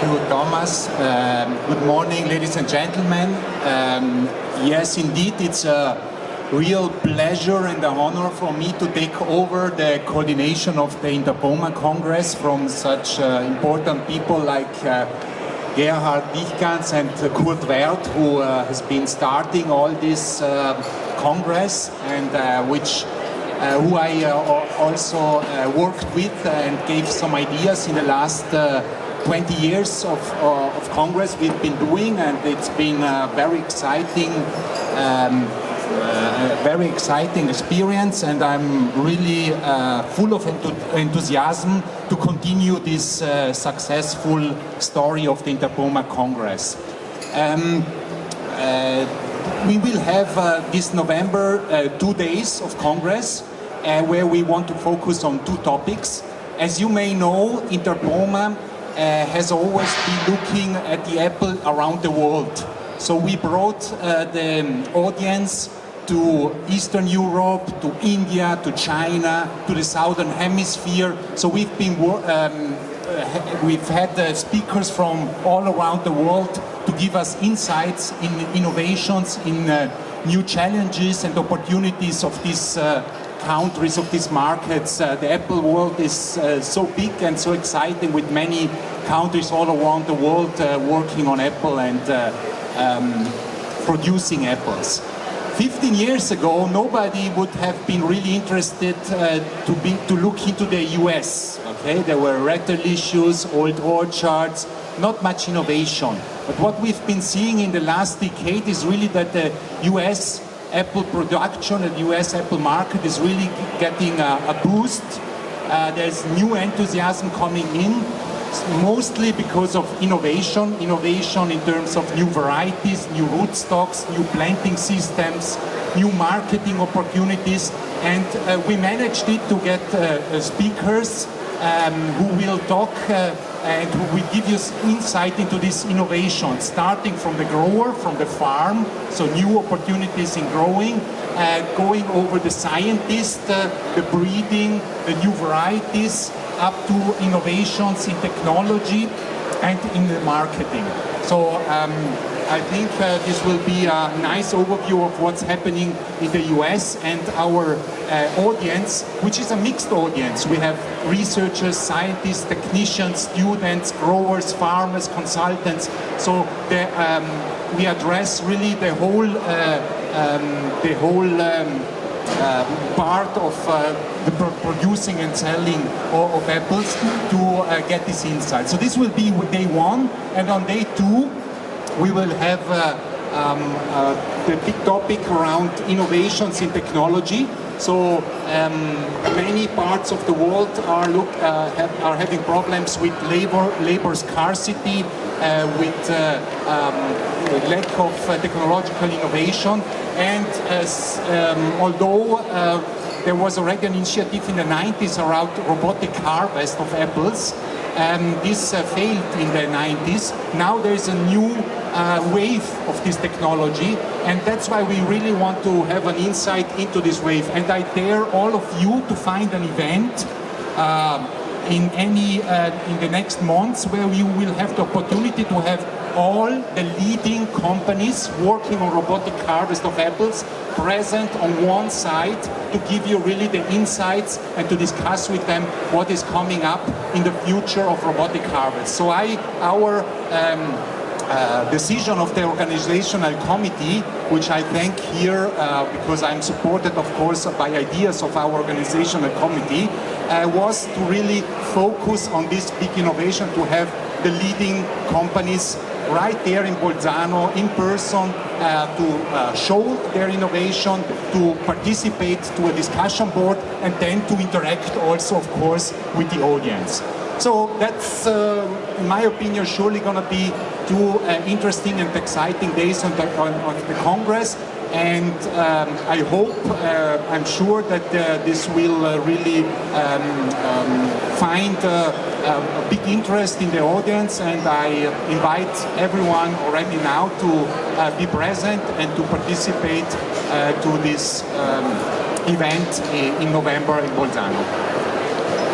you, Thomas. Good morning, ladies and gentlemen. Yes, indeed, it's a real pleasure and an honor for me to take over the coordination of the Interpoma Congress from such important people like Gerhard Dichgans and Kurt Wert, who has been starting all this Congress and who I also worked with and gave some ideas in the last 20 years of Congress we've been doing, and it's been a very exciting experience, and I'm really full of enthusiasm to continue this successful story of the Interpoma Congress. We will have this November 2 days of Congress where we want to focus on two topics. As you may know, Interpoma has always been looking at the apple around the world. So we brought the audience to Eastern Europe, to India, to China, to the Southern Hemisphere. So we've had speakers from all around the world to give us insights in innovations, in new challenges and opportunities of these countries, of these markets. The Apple world is so big and so exciting, with many countries all around the world working on Apple and producing apples. 15 years ago, nobody would have been really interested to look into the US. Okay, there were rental issues, old orchards, not much innovation. But what we've been seeing in the last decade is really that the US Apple production and the US Apple market is really getting a boost. There's new enthusiasm coming in, mostly because of innovation in terms of new varieties, new rootstocks, new planting systems, new marketing opportunities, and we managed to get speakers who will talk and who will give you insight into this innovation, starting from the grower, from the farm, so new opportunities in growing, going over the scientist, the breeding, the new varieties, up to innovations in technology and in the marketing. So I think this will be a nice overview of what's happening in the US, and our audience, which is a mixed audience. We have researchers, scientists, technicians, students, growers, farmers, consultants. So we address really the whole part of the producing and selling of apples to get this insight. So this will be day one, and on day two we will have the big topic around innovations in technology. So many parts of the world are having problems with labor scarcity, with lack of technological innovation, and although there was already an initiative in the 90s around robotic harvest of apples, this failed in the 90s. Now there is a new wave of this technology, and that's why we really want to have an insight into this wave. And I dare all of you to find an event in the next months where you will have the opportunity to have all the leading companies working on robotic harvest of apples present on one side to give you really the insights and to discuss with them what is coming up in the future of robotic harvest. So our decision of the organizational committee, which I thank here because I'm supported, of course, by ideas of our organizational committee, was to really focus on this big innovation, to have the leading companies right there in Bolzano in person to show their innovation, to participate to a discussion board, and then to interact also, of course, with the audience. So that's, in my opinion, surely going to be two interesting and exciting days on the Congress. And I hope, I'm sure that this will really find a big interest in the audience, and I invite everyone already now to be present and to participate to this event in November in Bolzano.